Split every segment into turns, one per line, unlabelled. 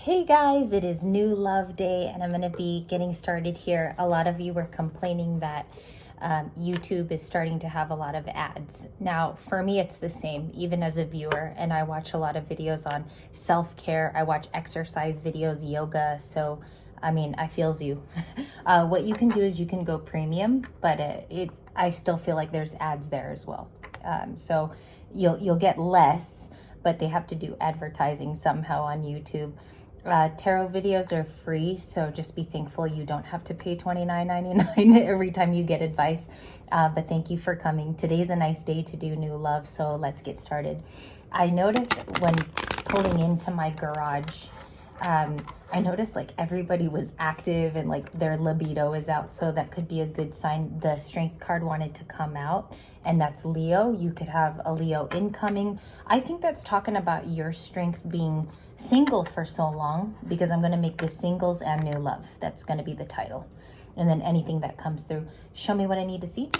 Hey guys, it is New Love Day and I'm going to be getting started here. A lot of you were complaining that YouTube is starting to have a lot of ads. Now, for me, it's the same, even as a viewer, and I watch a lot of videos on self-care. I watch exercise videos, yoga, so I feels you. What you can do is you can go premium, but I still feel like there's ads there as well. So you'll get less, but they have to do advertising somehow on YouTube. Tarot videos are free, so just be thankful you don't have to pay $29.99 every time you get advice. But thank you for coming. Today's a nice day to do new love, so let's get started. I noticed when pulling into my garage, I noticed like everybody was active and like their libido is out, so that could be a good sign. The strength card wanted to come out, and that's Leo. You could have a Leo incoming. I think that's talking about your strength being single for so long, because I'm going to make this singles and new love. That's going to be the title. And then anything that comes through. Show me what I need to see.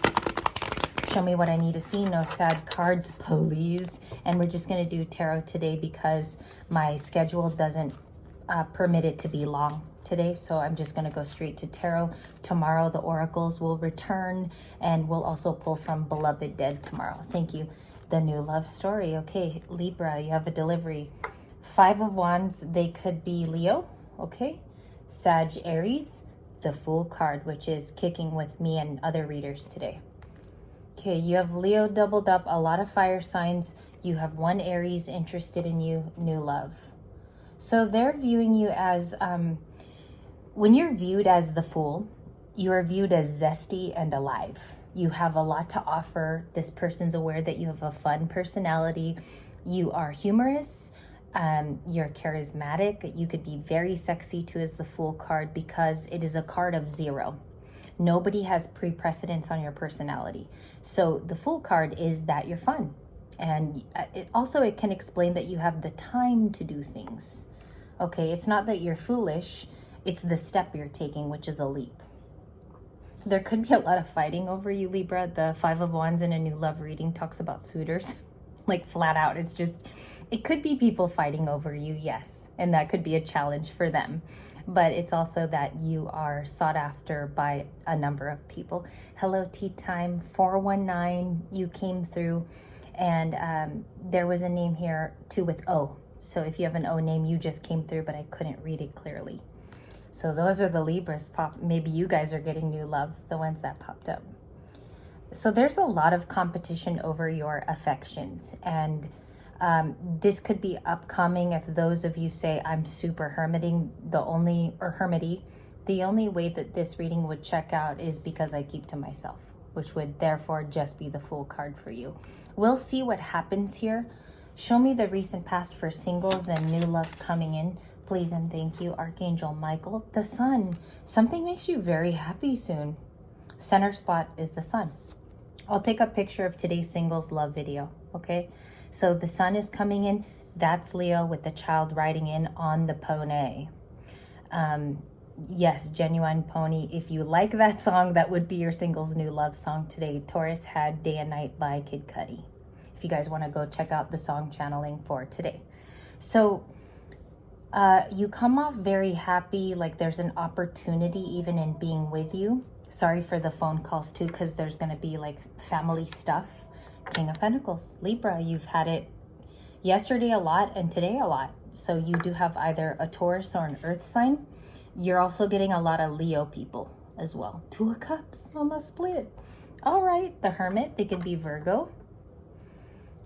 Show me what I need to see. No sad cards, please. And we're just going to do tarot today because my schedule doesn't permit it to be long today, so I'm just going to go straight to tarot. Tomorrow the oracles will return, and we'll also pull from Beloved Dead tomorrow. Thank you. The new love story. Okay, Libra, you have a delivery. 5 of Wands, they could be Leo, okay? Sag, Aries, the Fool card, which is kicking with me and other readers today. Okay, you have Leo doubled up, a lot of fire signs. You have 1 Aries interested in you, new love. So they're viewing you as, when you're viewed as the Fool, you are viewed as zesty and alive. You have a lot to offer. This person's aware that you have a fun personality. You are humorous. You're charismatic. You could be very sexy too as the Fool card, because it is a card of 0. Nobody has pre-precedence on your personality. So the Fool card is that you're fun. And it can explain that you have the time to do things. Okay, it's not that you're foolish, it's the step you're taking, which is a leap. There could be a lot of fighting over you, Libra. The 5 of Wands in a new love reading talks about suitors. Like flat out, it could be people fighting over you, yes. And that could be a challenge for them. But it's also that you are sought after by a number of people. Hello, tea time, 419, you came through. And there was a name here too with O. So if you have an O name, you just came through, but I couldn't read it clearly. So those are the Libras maybe you guys are getting new love, the ones that popped up. So there's a lot of competition over your affections. And this could be upcoming if those of you say, I'm super hermiting, hermity. The only way that this reading would check out is because I keep to myself, which would therefore just be the Fool card for you. We'll see what happens here. Show me the recent past for singles and new love coming in, please and thank you. Archangel Michael, the Sun. Something makes you very happy soon. Center spot is the Sun. I'll take a picture of today's singles love video, okay? So the Sun is coming in. That's Leo with the child riding in on the pony. Yes, Genuine Pony. If you like that song, that would be your singles new love song today. Taurus had Day and Night by Kid Cudi. If you guys want to go check out the song channeling for today. So you come off very happy, like there's an opportunity even in being with you. Sorry for the phone calls too, because there's going to be like family stuff. King of Pentacles, Libra, you've had it yesterday a lot and today a lot. So you do have either a Taurus or an Earth sign. You're also getting a lot of Leo people as well. 2 of Cups on the split. All right, the Hermit, they could be Virgo.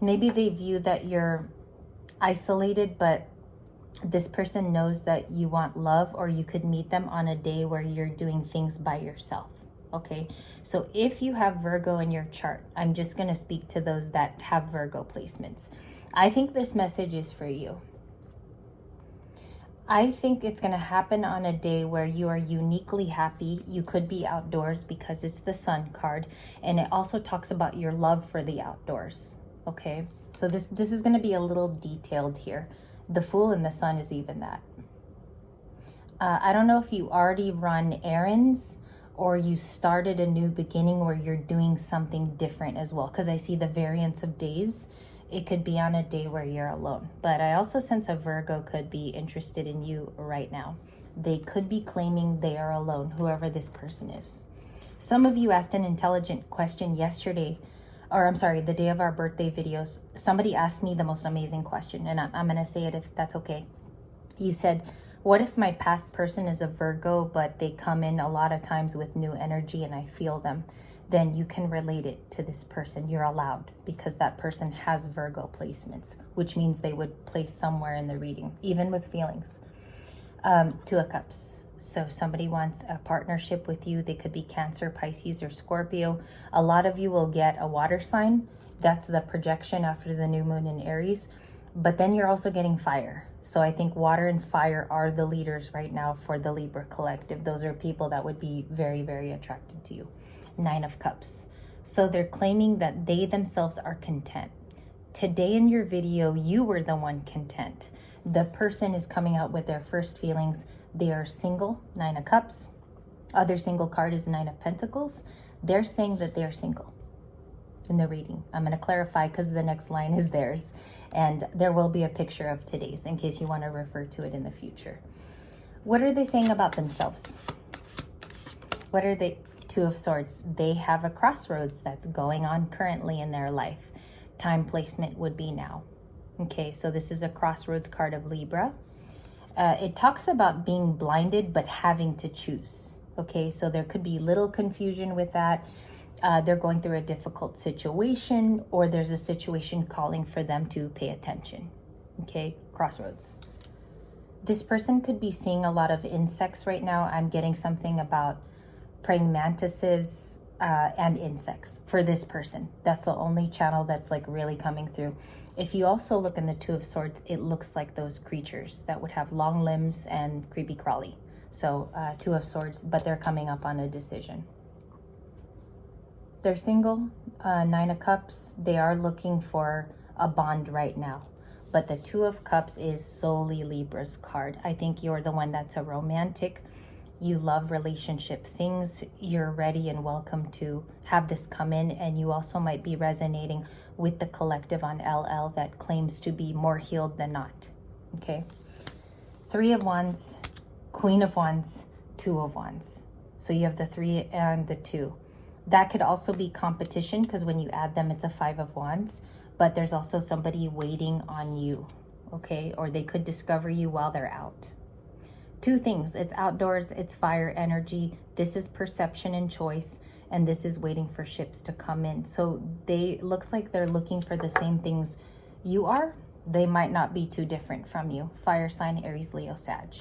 Maybe they view that you're isolated, but this person knows that you want love, or you could meet them on a day where you're doing things by yourself. Okay, so if you have Virgo in your chart, I'm just going to speak to those that have Virgo placements. I think this message is for you. I think it's going to happen on a day where you are uniquely happy. You could be outdoors because it's the Sun card, and it also talks about your love for the outdoors. Okay, so this is going to be a little detailed here. The Fool and the Sun is even that. I don't know if you already run errands or you started a new beginning where you're doing something different as well, because I see the variance of days. It could be on a day where you're alone. But I also sense a Virgo could be interested in you right now. They could be claiming they are alone, whoever this person is. Some of you asked an intelligent question yesterday, or I'm sorry, the day of our birthday videos. Somebody asked me the most amazing question, and I'm going to say it if that's okay. You said, what if my past person is a Virgo, but they come in a lot of times with new energy and I feel them? Then you can relate it to this person. You're allowed, because that person has Virgo placements, which means they would place somewhere in the reading, even with feelings. Two of Cups. So somebody wants a partnership with you. They could be Cancer, Pisces, or Scorpio. A lot of you will get a water sign. That's the projection after the new moon in Aries. But then you're also getting fire. So I think water and fire are the leaders right now for the Libra collective. Those are people that would be very, very attracted to you. Nine of Cups. So they're claiming that they themselves are content. Today in your video, you were the one content. The person is coming out with their first feelings. They are single, Nine of Cups. Other single card is Nine of Pentacles. They're saying that they are single in the reading. I'm going to clarify because the next line is theirs. And there will be a picture of today's in case you want to refer to it in the future. What are they saying about themselves? What are they? Two of Swords. They have a crossroads that's going on currently in their life. Time placement would be now. Okay, so this is a crossroads card of Libra. It talks about being blinded but having to choose. Okay, so there could be little confusion with that. They're going through a difficult situation, or there's a situation calling for them to pay attention. Okay, crossroads. This person could be seeing a lot of insects right now. I'm getting something about praying mantises and insects for this person. That's the only channel that's like really coming through. If you also look in the Two of Swords, it looks like those creatures that would have long limbs and creepy crawly. So Two of Swords, but they're coming up on a decision. They're single, Nine of Cups. They are looking for a bond right now. But the Two of Cups is solely Libra's card. I think you're the one that's a romantic. You love relationship things. You're ready and welcome to have this come in. And you also might be resonating with the collective on LL that claims to be more healed than not. Okay. Three of Wands, Queen of Wands, Two of Wands. So you have the 3 and the 2. That could also be competition, because when you add them, it's a 5 of Wands. But there's also somebody waiting on you. Okay. Or they could discover you while they're out. Two things. It's outdoors, it's fire energy. This is perception and choice, and this is waiting for ships to come in. So they looks like they're looking for the same things you are. They might not be too different from you. Fire sign, Aries, Leo, Sag.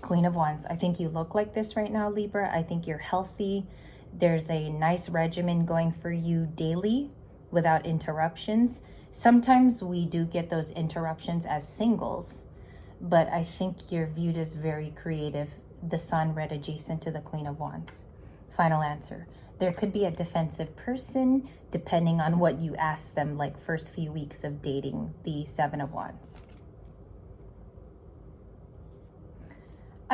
Queen of Wands. I think you look like this right now, Libra. I think you're healthy. There's a nice regimen going for you daily without interruptions. Sometimes we do get those interruptions as singles, but I think you're viewed as very creative. The Sun red adjacent to the Queen of Wands. Final answer. There could be a defensive person depending on what you ask them, like first few weeks of dating, the 7 of Wands.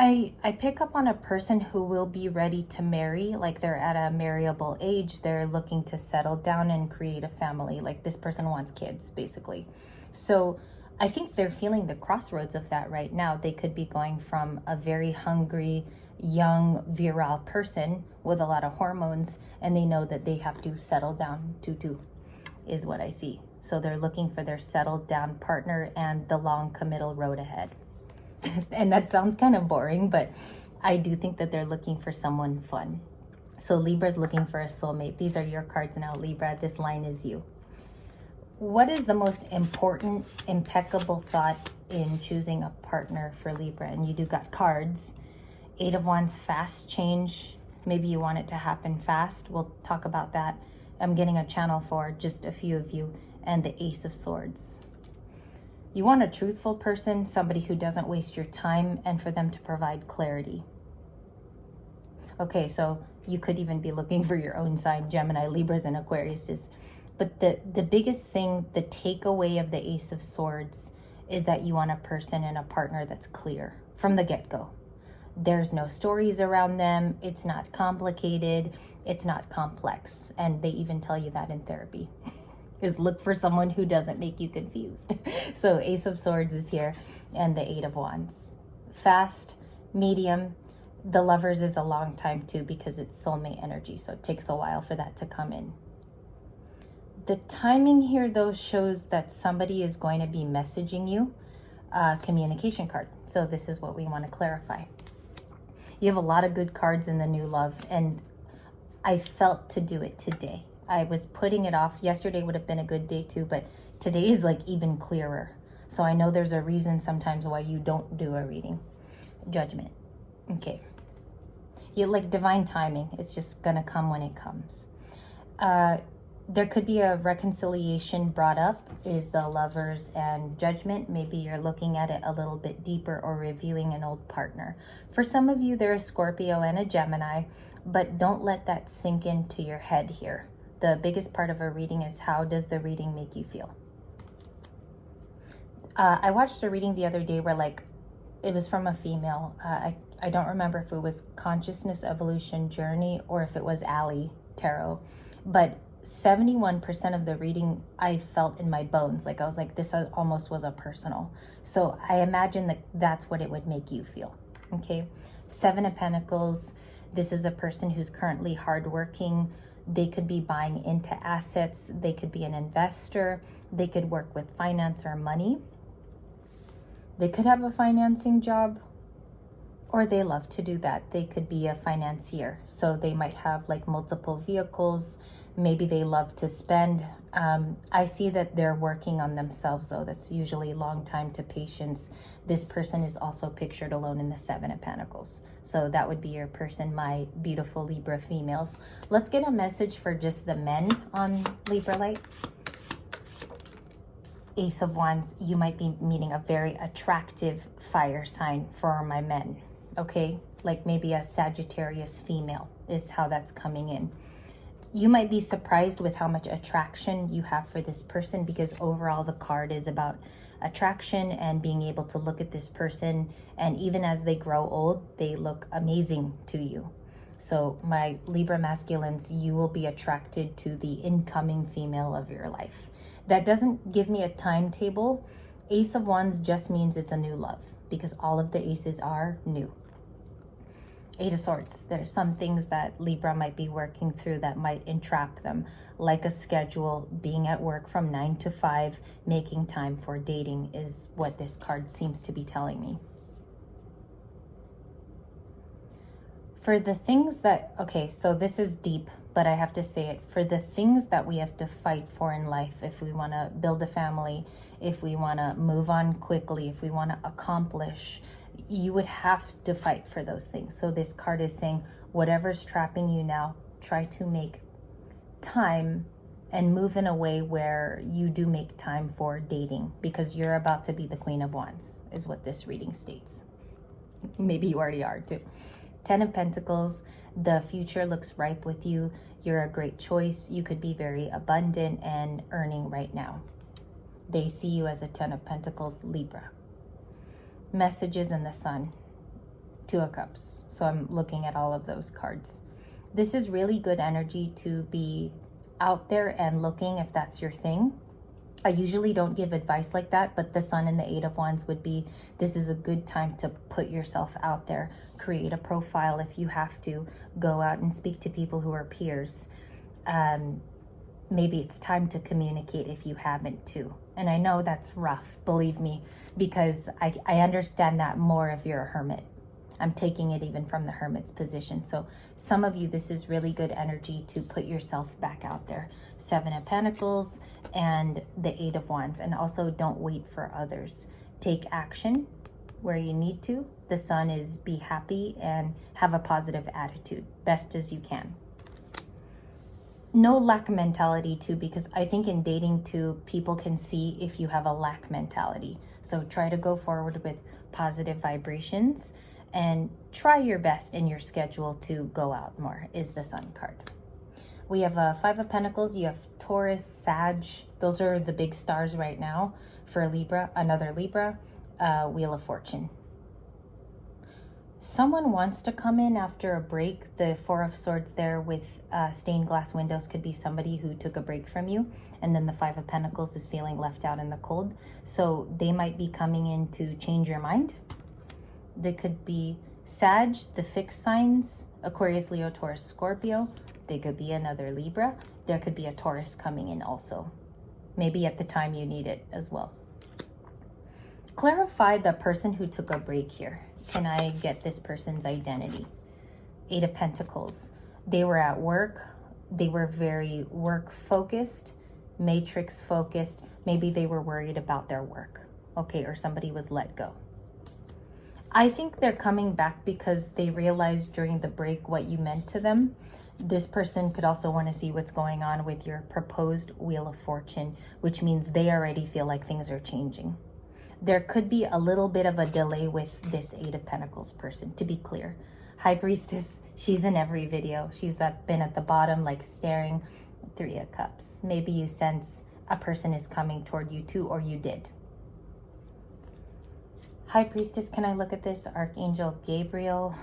I pick up on a person who will be ready to marry, like they're at a marriable age. They're looking to settle down and create a family. Like this person wants kids, basically. So I think they're feeling the crossroads of that right now. They could be going from a very hungry, young, virile person with a lot of hormones, and they know that they have to settle down to is what I see. So they're looking for their settled down partner and the long committal road ahead. And that sounds kind of boring, but I do think that they're looking for someone fun. So Libra's looking for a soulmate. These are your cards now, Libra. This line is you. What is the most important, impeccable thought in choosing a partner for Libra? And you do got cards. 8 of Wands, fast change. Maybe you want it to happen fast. We'll talk about that. I'm getting a channel for just a few of you. And the Ace of Swords. You want a truthful person, somebody who doesn't waste your time, and for them to provide clarity. Okay, so you could even be looking for your own sign, Gemini, Libras, and Aquariuses. But the biggest thing, the takeaway of the Ace of Swords is that you want a person and a partner that's clear from the get-go. There's no stories around them. It's not complicated. It's not complex. And they even tell you that in therapy. is look for someone who doesn't make you confused. So Ace of Swords is here and the Eight of Wands. Fast, medium. The Lovers is a long time too because it's soulmate energy. So it takes a while for that to come in. The timing here though shows that somebody is going to be messaging you. Communication card. So this is what we want to clarify. You have a lot of good cards in the new love, and I felt to do it today. I was putting it off. Yesterday would have been a good day too, but today is like even clearer. So I know there's a reason sometimes why you don't do a reading. Judgment. Okay. You like divine timing. It's just gonna come when it comes. There could be a reconciliation brought up, is the Lovers and Judgment. Maybe you're looking at it a little bit deeper or reviewing an old partner. For some of you, they're a Scorpio and a Gemini, but don't let that sink into your head here. The biggest part of a reading is how does the reading make you feel? I watched a reading the other day where like, it was from a female. I don't remember if it was Consciousness Evolution Journey or if it was Allie Tarot, but 71% of the reading I felt in my bones. Like I was like, this almost was a personal. So I imagine that that's what it would make you feel. Okay. Seven of Pentacles. This is a person who's currently hardworking. They could be buying into assets. They could be an investor. They could work with finance or money. They could have a financing job, or they love to do that. They could be a financier. So they might have like multiple vehicles. Maybe they love to spend. I see that they're working on themselves though. That's usually a long time to patience. This person is also pictured alone in the Seven of Pentacles. So that would be your person, my beautiful Libra females. Let's get a message for just the men on Libra Light. Ace of Wands, you might be meeting a very attractive fire sign for my men. Okay, like maybe a Sagittarius female is how that's coming in. You might be surprised with how much attraction you have for this person because overall the card is about attraction and being able to look at this person, and even as they grow old, they look amazing to you. So my Libra masculines, you will be attracted to the incoming female of your life. That doesn't give me a timetable. Ace of Wands just means it's a new love because all of the aces are new. Eight of Swords. There's some things that Libra might be working through that might entrap them, like a schedule, being at work from 9 to 5, making time for dating is what this card seems to be telling me. For the things that, okay, so this is deep, but I have to say it. For the things that we have to fight for in life, if we want to build a family, if we want to move on quickly, if we want to accomplish, you would have to fight for those things. So this card is saying, whatever's trapping you now, try to make time and move in a way where you do make time for dating, because you're about to be the Queen of Wands, is what this reading states. Maybe you already are too. 10 of Pentacles, the future looks ripe with you. You're a great choice. You could be very abundant and earning right now. They see you as a 10 of Pentacles, Libra. Messages in the Sun, 2 of Cups. So I'm looking at all of those cards. This is really good energy to be out there and looking if that's your thing. I usually don't give advice like that, but the Sun and the 8 of Wands would be, this is a good time to put yourself out there, create a profile if you have to, go out and speak to people who are peers. Maybe it's time to communicate if you haven't too. And I know that's rough, believe me, because I understand that more if you're a hermit. I'm taking it even from the hermit's position. So some of you, this is really good energy to put yourself back out there. 7 of Pentacles and the 8 of Wands. And also don't wait for others. Take action where you need to. The Sun is be happy and have a positive attitude, best as you can. No lack mentality too, because I think in dating too, people can see if you have a lack mentality. So try to go forward with positive vibrations and try your best in your schedule to go out more, is the Sun card. We have a 5 of Pentacles. You have Taurus, Sag. Those are the big stars right now for Libra. Another Libra, Wheel of Fortune. Someone wants to come in after a break. The Four of Swords there with stained glass windows could be somebody who took a break from you. And then the Five of Pentacles is feeling left out in the cold. So they might be coming in to change your mind. They could be Sag, the fixed signs, Aquarius, Leo, Taurus, Scorpio. They could be another Libra. There could be a Taurus coming in also. Maybe at the time you need it as well. Clarify the person who took a break here. Can I get this person's identity? Eight of Pentacles. They were at work. They were very work focused, matrix focused. Maybe they were worried about their work. Okay, or somebody was let go. I think they're coming back because they realized during the break what you meant to them. This person could also want to see what's going on with your proposed Wheel of Fortune, which means they already feel like things are changing. There could be a little bit of a delay with this Eight of Pentacles person, to be clear. High Priestess, she's in every video. She's been at the bottom, like staring. Three of Cups. Maybe you sense a person is coming toward you too, or you did. High Priestess, can I look at this? Archangel Gabriel.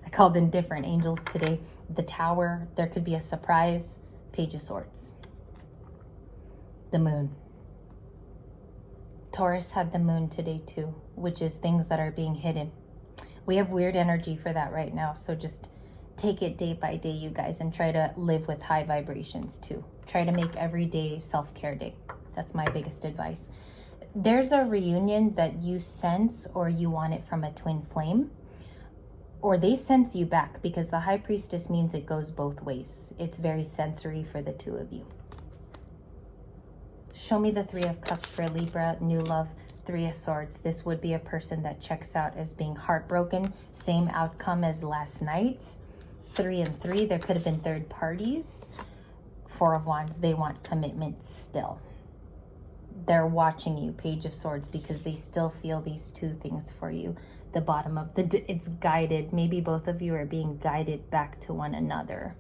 I called in different angels today. The Tower, there could be a surprise. Page of Swords. The Moon. Taurus had the Moon today too, which is things that are being hidden. We have weird energy for that right now, so just take it day by day, you guys, and try to live with high vibrations too. Try to make every day self-care day. That's my biggest advice. There's a reunion that you sense, or you want it from a twin flame, or they sense you back, because the High Priestess means it goes both ways. It's very sensory for the two of you. Show me the Three of Cups for Libra, new love, Three of Swords. This would be a person that checks out as being heartbroken. Same outcome as last night. 3 and 3, there could have been third parties. Four of Wands, they want commitment still. They're watching you, Page of Swords, because they still feel these two things for you. The bottom of it's guided. Maybe both of you are being guided back to one another.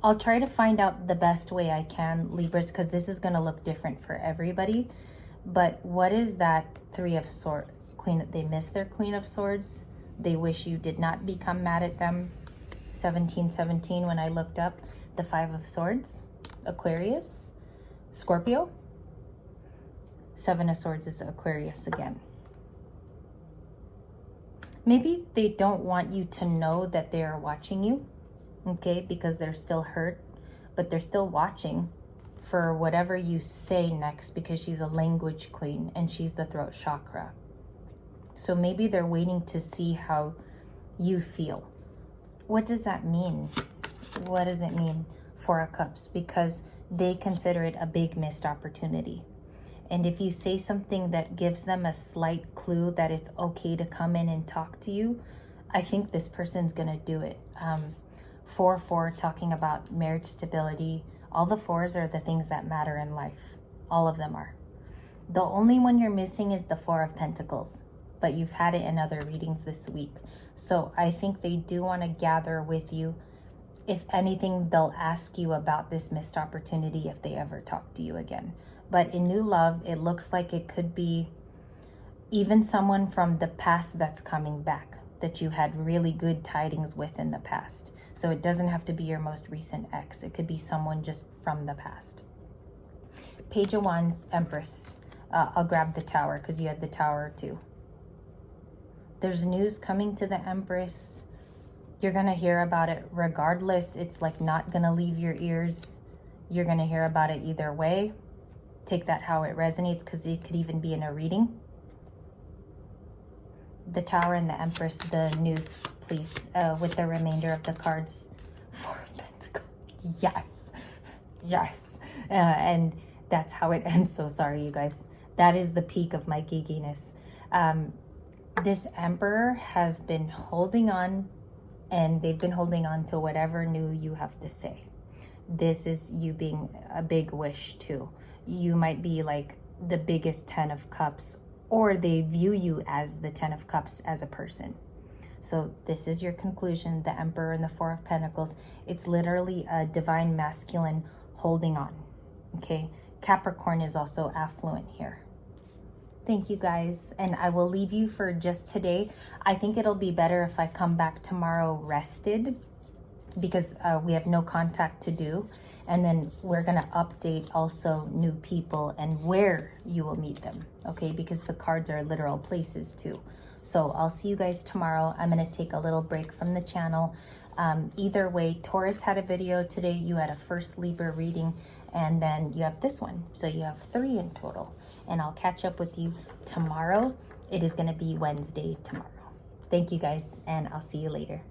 I'll try to find out the best way I can, Libras, because this is going to look different for everybody. But what is that Three of Swords? They miss their Queen of Swords. They wish you did not become mad at them. 1717 when I looked up. The Five of Swords. Aquarius. Scorpio. Seven of Swords is Aquarius again. Maybe they don't want you to know that they are watching you. Okay, because they're still hurt, but they're still watching for whatever you say next, because she's a language queen and she's the throat chakra. So maybe they're waiting to see how you feel. What does that mean? What does it mean? Four of Cups, because they consider it a big missed opportunity. And if you say something that gives them a slight clue that it's okay to come in and talk to you, I think this person's gonna do it. 4-4, talking about marriage stability. All the fours are the things that matter in life. All of them are. The only one you're missing is the Four of Pentacles, but you've had it in other readings this week. So I think they do want to gather with you. If anything, they'll ask you about this missed opportunity if they ever talk to you again. But in new love, it looks like it could be even someone from the past that's coming back, that you had really good tidings with in the past. So it doesn't have to be your most recent ex. It could be someone just from the past. Page of Wands, Empress. I'll grab the Tower because you had the Tower too. There's news coming to the Empress. You're going to hear about it regardless. It's like not going to leave your ears. You're going to hear about it either way. Take that how it resonates, because it could even be in a reading. The Tower and the Empress, the news, please, with the remainder of the cards. Four of Pentacles. Yes. Yes. And that's how it ends. So sorry, you guys. That is the peak of my geekiness. This Emperor has been holding on, and they've been holding on to whatever new you have to say. This is you being a big wish too. You might be like the biggest 10 of Cups, or they view you as the 10 of Cups as a person. So this is your conclusion, the Emperor and the Four of Pentacles. It's literally a divine masculine holding on, okay? Capricorn is also affluent here. Thank you guys. And I will leave you for just today. I think it'll be better if I come back tomorrow rested, because we have no contact to do. And then we're gonna update also new people and where you will meet them, okay? Because the cards are literal places too. So I'll see you guys tomorrow. I'm gonna take a little break from the channel. Either way, Taurus had a video today, you had a first Libra reading, and then you have this one. So you have 3 in total. And I'll catch up with you tomorrow. It is gonna be Wednesday tomorrow. Thank you guys, and I'll see you later.